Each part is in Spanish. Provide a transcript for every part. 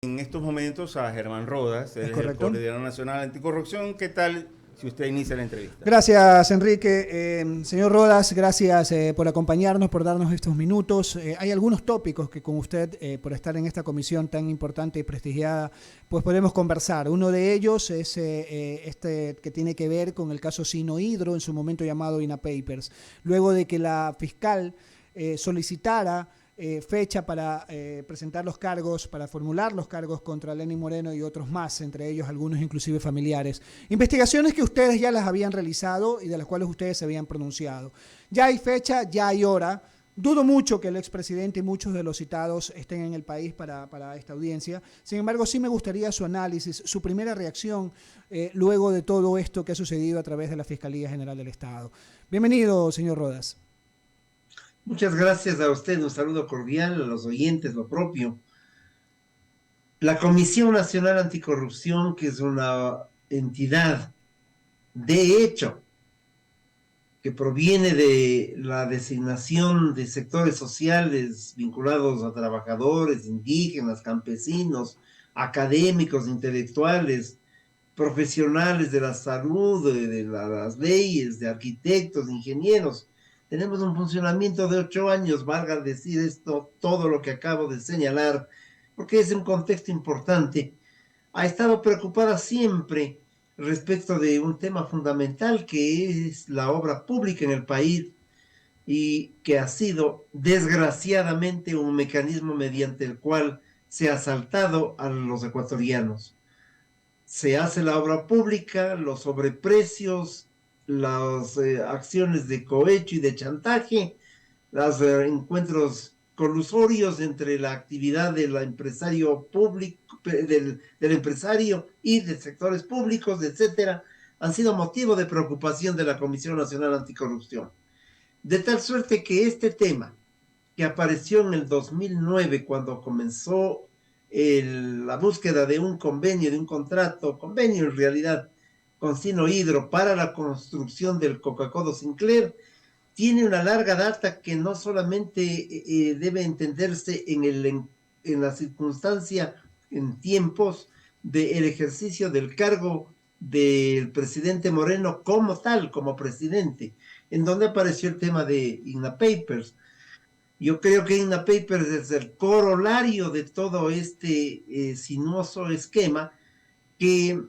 en estos momentos a Germán Rodas, ¿Es él es el correcto? coordinador nacional anticorrupción. ¿Qué tal si usted inicia la entrevista? Gracias, Enrique. Señor Rodas, gracias por acompañarnos, por darnos estos minutos. Hay algunos tópicos que con usted, por estar en esta comisión tan importante y prestigiada, pues podemos conversar. Uno de ellos es este que tiene que ver con el caso Sinohydro, en su momento llamado INA Papers. Luego de que la fiscal solicitara fecha para presentar los cargos, para formular los cargos contra Lenín Moreno y otros más, entre ellos algunos inclusive familiares. Investigaciones que ustedes ya las habían realizado y de las cuales ustedes se habían pronunciado. Ya hay fecha, ya hay hora. Dudo mucho que el expresidente y muchos de los citados estén en el país para esta audiencia. Sin embargo, sí me gustaría su análisis, su primera reacción luego de todo esto que ha sucedido a través de la Fiscalía General del Estado. Bienvenido, señor Rodas. Muchas gracias a usted, un saludo cordial a los oyentes, lo propio. La Comisión Nacional Anticorrupción, que es una entidad de hecho que proviene de la designación de sectores sociales vinculados a trabajadores, indígenas, campesinos, académicos, intelectuales, profesionales de la salud, de las leyes, de arquitectos, de ingenieros. Tenemos un funcionamiento de 8 años, valga decir esto, todo lo que acabo de señalar, porque es un contexto importante. Ha estado preocupada siempre respecto de un tema fundamental que es la obra pública en el país y que ha sido desgraciadamente un mecanismo mediante el cual se ha asaltado a los ecuatorianos. Se hace la obra pública, los sobreprecios, las acciones de cohecho y de chantaje, los encuentros colusorios entre la actividad del empresario público, del empresario y de sectores públicos, etcétera, han sido motivo de preocupación de la Comisión Nacional Anticorrupción. De tal suerte que este tema, que apareció en el 2009 cuando comenzó la búsqueda de un convenio, de un convenio en realidad, con Sinohydro para la construcción del Coca-Cola Sinclair, tiene una larga data que no solamente debe entenderse en la circunstancia, en tiempos del ejercicio del cargo del presidente Moreno como tal, como presidente, en donde apareció el tema de INA Papers. Yo creo que INA Papers es el corolario de todo este sinuoso esquema que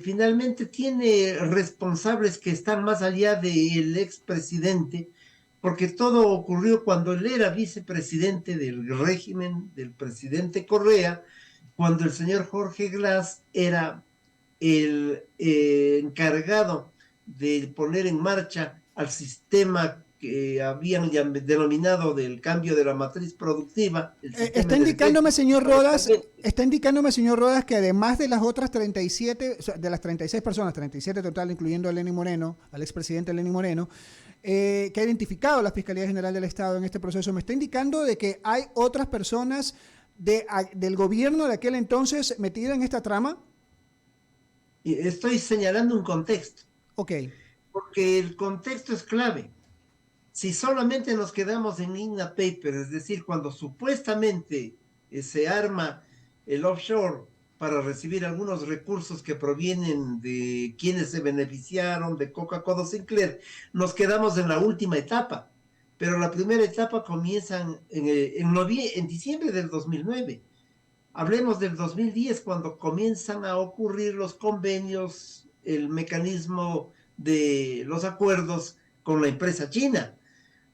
finalmente tiene responsables que están más allá del expresidente, porque todo ocurrió cuando él era vicepresidente del régimen del presidente Correa, cuando el señor Jorge Glass era el encargado de poner en marcha al sistema que habían denominado del cambio de la matriz productiva, el sistema energético. Está indicándome, señor Rodas, que además de las otras 37, o sea, de las 36 personas, 37 total, incluyendo a Lenín Moreno, al expresidente Lenín Moreno, que ha identificado la Fiscalía General del Estado en este proceso, me está indicando de que hay otras personas del gobierno de aquel entonces metidas en esta trama. Y estoy señalando un contexto, Ok. porque el contexto es clave. Si solamente nos quedamos en INA Paper, es decir, cuando supuestamente se arma el offshore para recibir algunos recursos que provienen de quienes se beneficiaron de Coca-Cola Sinclair, nos quedamos en la última etapa. Pero la primera etapa comienza en diciembre del 2009. Hablemos del 2010, cuando comienzan a ocurrir los convenios, el mecanismo de los acuerdos con la empresa china.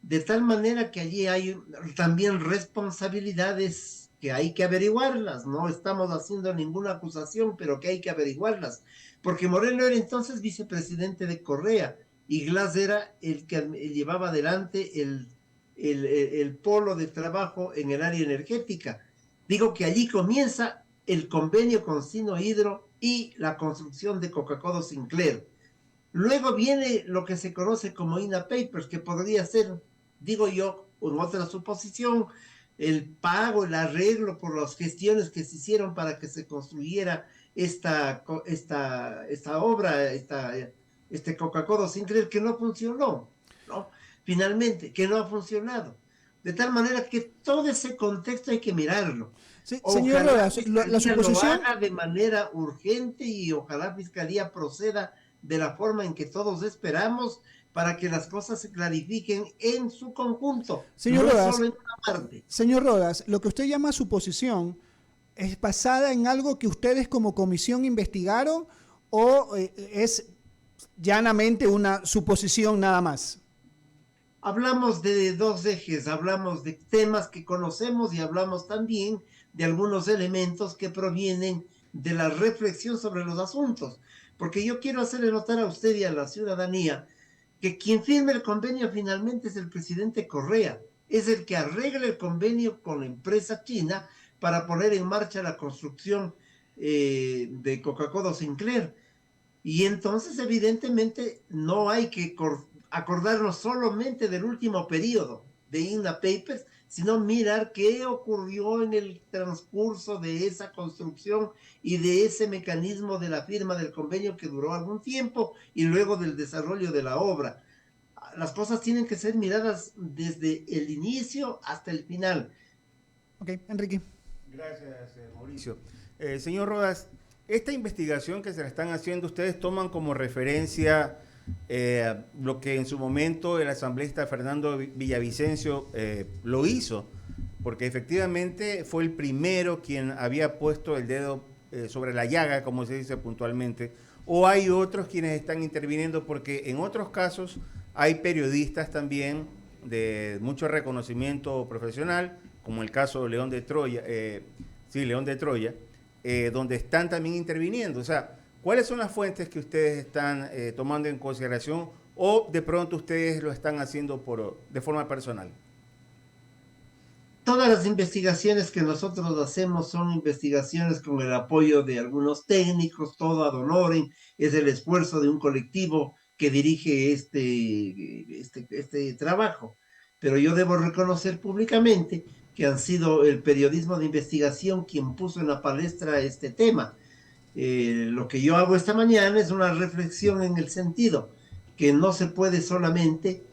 De tal manera que allí hay también responsabilidades que hay que averiguarlas. No estamos haciendo ninguna acusación, pero que hay que averiguarlas. Porque Moreno era entonces vicepresidente de Correa y Glass era el que llevaba adelante el polo de trabajo en el área energética. Digo que allí comienza el convenio con Sinohydro y la construcción de Coca-Cola Sinclair. Luego viene lo que se conoce como INA Papers, que podría ser, digo yo, en otra suposición, el pago, el arreglo por las gestiones que se hicieron para que se construyera esta obra, este Coca-Cola Sinclair, que no funcionó, ¿no? Finalmente, que no ha funcionado. De tal manera que todo ese contexto hay que mirarlo. Sí, señor Ojalá Rodas, la Fiscalía lo suposición... haga de manera urgente y ojalá Fiscalía proceda de la forma en que todos esperamos para que las cosas se clarifiquen en su conjunto, Señor no Rodas, solo en una parte. señor Rodas, lo que usted llama suposición, ¿es basada en algo que ustedes como comisión investigaron o es llanamente una suposición nada más? Hablamos de dos ejes, hablamos de temas que conocemos y hablamos también de algunos elementos que provienen de la reflexión sobre los asuntos. Porque yo quiero hacerle notar a usted y a la ciudadanía que quien firma el convenio finalmente es el presidente Correa, es el que arregla el convenio con la empresa china para poner en marcha la construcción de Coca-Cola Sinclair. Y entonces, evidentemente, no hay que acordarnos solamente del último periodo de INA Papers, sino mirar qué ocurrió en el transcurso de esa construcción y de ese mecanismo de la firma del convenio que duró algún tiempo y luego del desarrollo de la obra. Las cosas tienen que ser miradas desde el inicio hasta el final. Ok, Enrique. Gracias, Mauricio. Señor Rodas, esta investigación que se la están haciendo, ustedes toman como referencia lo que en su momento el asambleísta Fernando Villavicencio lo hizo, porque efectivamente fue el primero quien había puesto el dedo sobre la llaga, como se dice puntualmente, o hay otros quienes están interviniendo, porque en otros casos hay periodistas también de mucho reconocimiento profesional, como el caso de León de Troya, León de Troya, donde están también interviniendo. O sea, ¿cuáles son las fuentes que ustedes están tomando en consideración o de pronto ustedes lo están haciendo de forma personal? Todas las investigaciones que nosotros hacemos son investigaciones con el apoyo de algunos técnicos, todo ad honorem, es el esfuerzo de un colectivo que dirige este trabajo. Pero yo debo reconocer públicamente que han sido el periodismo de investigación quien puso en la palestra este tema. Lo que yo hago esta mañana es una reflexión en el sentido que no se puede solamente,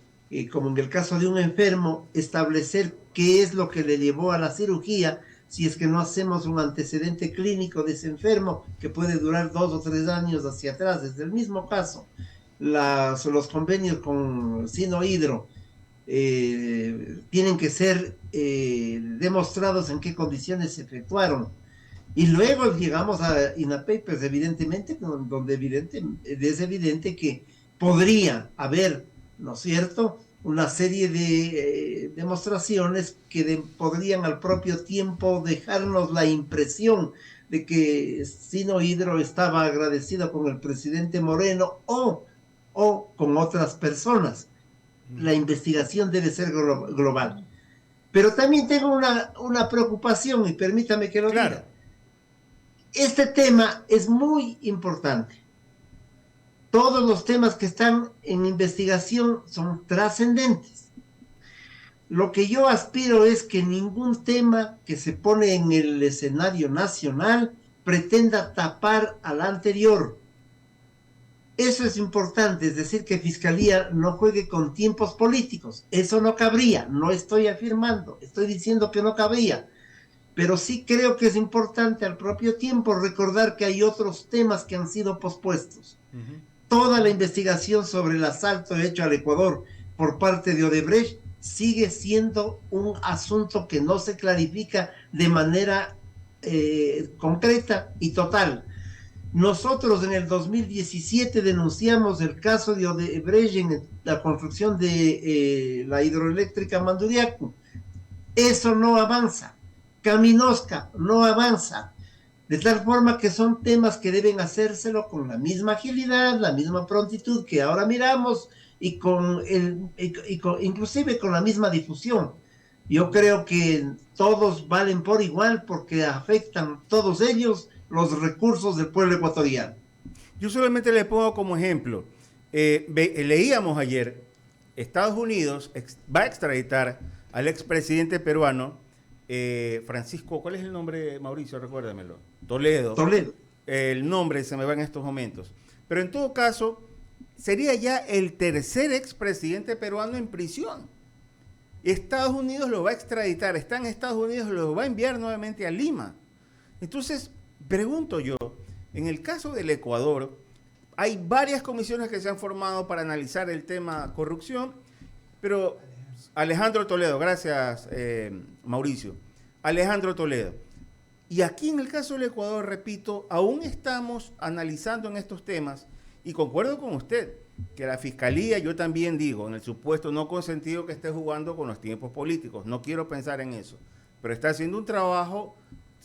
como en el caso de un enfermo, establecer qué es lo que le llevó a la cirugía si es que no hacemos un antecedente clínico de ese enfermo que puede durar 2 o 3 años hacia atrás. Desde el mismo caso, los convenios con Sinohidro tienen que ser demostrados en qué condiciones se efectuaron. Y luego llegamos a INAPAPERS, evidentemente, donde es evidente que podría haber, ¿no es cierto?, una serie de demostraciones que podrían al propio tiempo dejarnos la impresión de que Sinohidro estaba agradecido con el presidente Moreno o con otras personas. La investigación debe ser global. Pero también tengo una preocupación, y permítame que lo diga. Este tema es muy importante. Todos los temas que están en investigación son trascendentes. Lo que yo aspiro es que ningún tema que se pone en el escenario nacional pretenda tapar al anterior. Eso es importante, es decir, que Fiscalía no juegue con tiempos políticos. Eso no cabría, no estoy afirmando, estoy diciendo que no cabría. Pero sí creo que es importante al propio tiempo recordar que hay otros temas que han sido pospuestos. Toda la investigación sobre el asalto hecho al Ecuador por parte de Odebrecht sigue siendo un asunto que no se clarifica de manera concreta y total. Nosotros en el 2017 denunciamos el caso de Odebrecht en la construcción de la hidroeléctrica Manduriaco. Eso no avanza. Caminosca no avanza, de tal forma que son temas que deben hacérselo con la misma agilidad, la misma prontitud que ahora miramos y inclusive con la misma difusión. Yo creo que todos valen por igual porque afectan todos ellos los recursos del pueblo ecuatoriano. Yo solamente le pongo como ejemplo, leíamos ayer, Estados Unidos va a extraditar al expresidente peruano Francisco, ¿cuál es el nombre, Mauricio? Recuérdamelo. Toledo. El nombre se me va en estos momentos. Pero en todo caso, sería ya el tercer expresidente peruano en prisión. Estados Unidos lo va a extraditar, está en Estados Unidos, lo va a enviar nuevamente a Lima. Entonces, pregunto yo, en el caso del Ecuador, hay varias comisiones que se han formado para analizar el tema corrupción, pero Alejandro Toledo, gracias Mauricio, Alejandro Toledo. Y aquí en el caso del Ecuador, repito, aún estamos analizando en estos temas y concuerdo con usted que la Fiscalía, yo también digo, en el supuesto no consentido que esté jugando con los tiempos políticos, no quiero pensar en eso, pero está haciendo un trabajo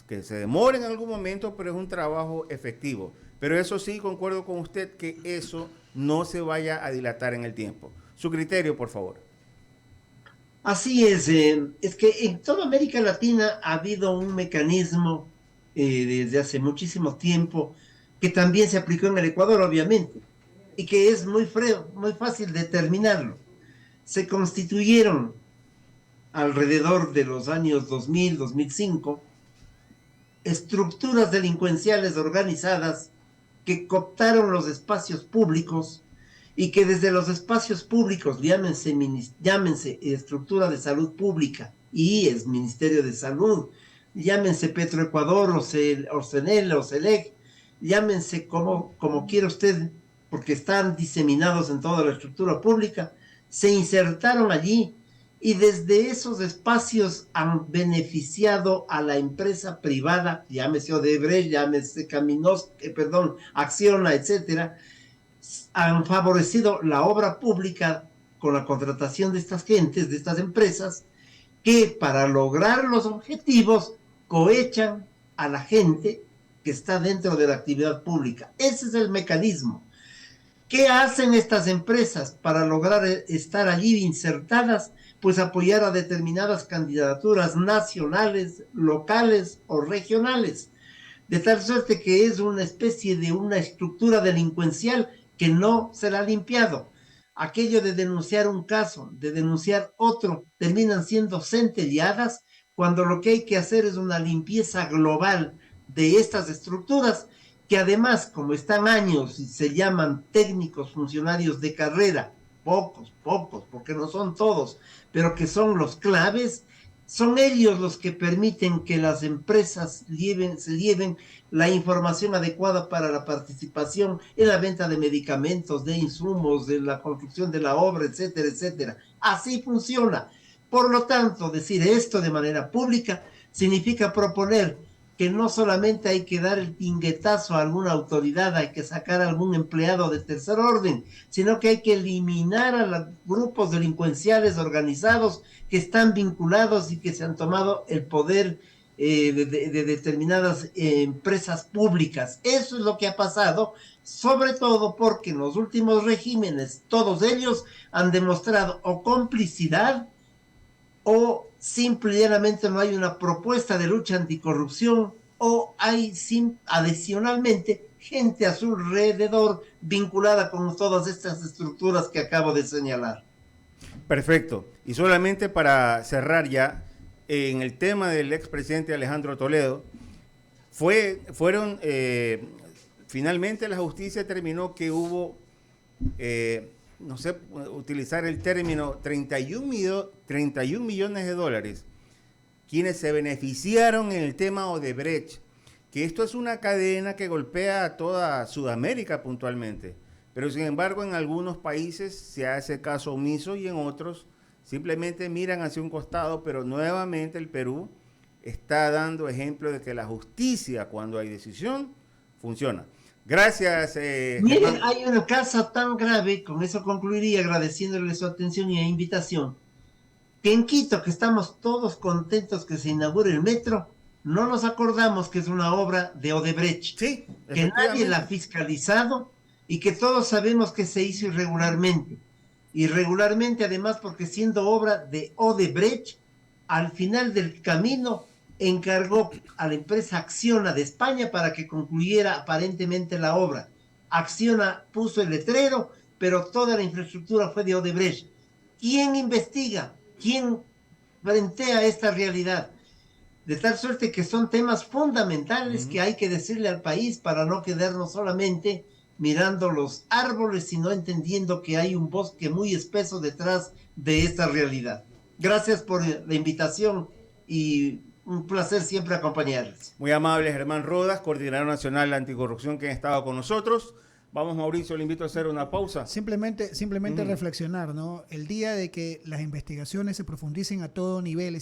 que se demora en algún momento, pero es un trabajo efectivo. Pero eso sí, concuerdo con usted que eso no se vaya a dilatar en el tiempo. Su criterio, por favor. Así es que en toda América Latina ha habido un mecanismo desde hace muchísimo tiempo que también se aplicó en el Ecuador, obviamente, y que es muy fácil determinarlo. Se constituyeron alrededor de los años 2000, 2005, estructuras delincuenciales organizadas que cooptaron los espacios públicos y que desde los espacios públicos, llámense estructura de salud pública, IES, Ministerio de Salud, llámense Petroecuador, o CENEL, o CELEC, llámense como quiera usted, porque están diseminados en toda la estructura pública, se insertaron allí y desde esos espacios han beneficiado a la empresa privada, llámese Odebrecht, llámese Acciona, etcétera, han favorecido la obra pública con la contratación de estas gentes, de estas empresas, que para lograr los objetivos cohechan a la gente que está dentro de la actividad pública. Ese es el mecanismo. ¿Qué hacen estas empresas para lograr estar allí insertadas? Pues apoyar a determinadas candidaturas nacionales, locales o regionales, de tal suerte que es una especie de una estructura delincuencial que no se la ha limpiado. Aquello de denunciar un caso, de denunciar otro, terminan siendo centelleadas cuando lo que hay que hacer es una limpieza global de estas estructuras que además, como están años y se llaman técnicos funcionarios de carrera, pocos, porque no son todos, pero que son los claves, son ellos los que permiten que las empresas se lleven la información adecuada para la participación en la venta de medicamentos, de insumos, de la construcción de la obra, etcétera, etcétera. Así funciona. Por lo tanto, decir esto de manera pública significa proponer que no solamente hay que dar el tinguetazo a alguna autoridad, hay que sacar a algún empleado de tercer orden, sino que hay que eliminar a los grupos delincuenciales organizados que están vinculados y que se han tomado el poder de determinadas empresas públicas. Eso es lo que ha pasado, sobre todo porque en los últimos regímenes, todos ellos han demostrado o complicidad o simplemente no hay una propuesta de lucha anticorrupción o hay adicionalmente gente a su alrededor vinculada con todas estas estructuras que acabo de señalar. Perfecto. Y solamente para cerrar ya, en el tema del expresidente Alejandro Toledo, finalmente la justicia determinó que hubo, no sé, utilizar el término, 31 millones de dólares, quienes se beneficiaron en el tema Odebrecht, que esto es una cadena que golpea a toda Sudamérica puntualmente, pero sin embargo en algunos países se hace caso omiso y en otros simplemente miran hacia un costado, pero nuevamente el Perú está dando ejemplo de que la justicia, cuando hay decisión, funciona. Gracias. Miren, hay una caso tan grave, con eso concluiría agradeciéndole su atención y invitación, que en Quito, que estamos todos contentos que se inaugure el metro, no nos acordamos que es una obra de Odebrecht, sí, que nadie la ha fiscalizado y que todos sabemos que se hizo irregularmente. Irregularmente además porque siendo obra de Odebrecht, al final del camino encargó a la empresa Acciona de España para que concluyera aparentemente la obra. Acciona puso el letrero, pero toda la infraestructura fue de Odebrecht. ¿Quién investiga? ¿Quién plantea esta realidad? De tal suerte que son temas fundamentales que hay que decirle al país para no quedarnos solamente mirando los árboles, sino entendiendo que hay un bosque muy espeso detrás de esta realidad. Gracias por la invitación y un placer siempre acompañarles. Muy amable, Germán Rodas, coordinador nacional de anticorrupción, que ha estado con nosotros. Vamos, Mauricio, le invito a hacer una pausa. Simplemente reflexionar, ¿no? El día de que las investigaciones se profundicen a todo nivel,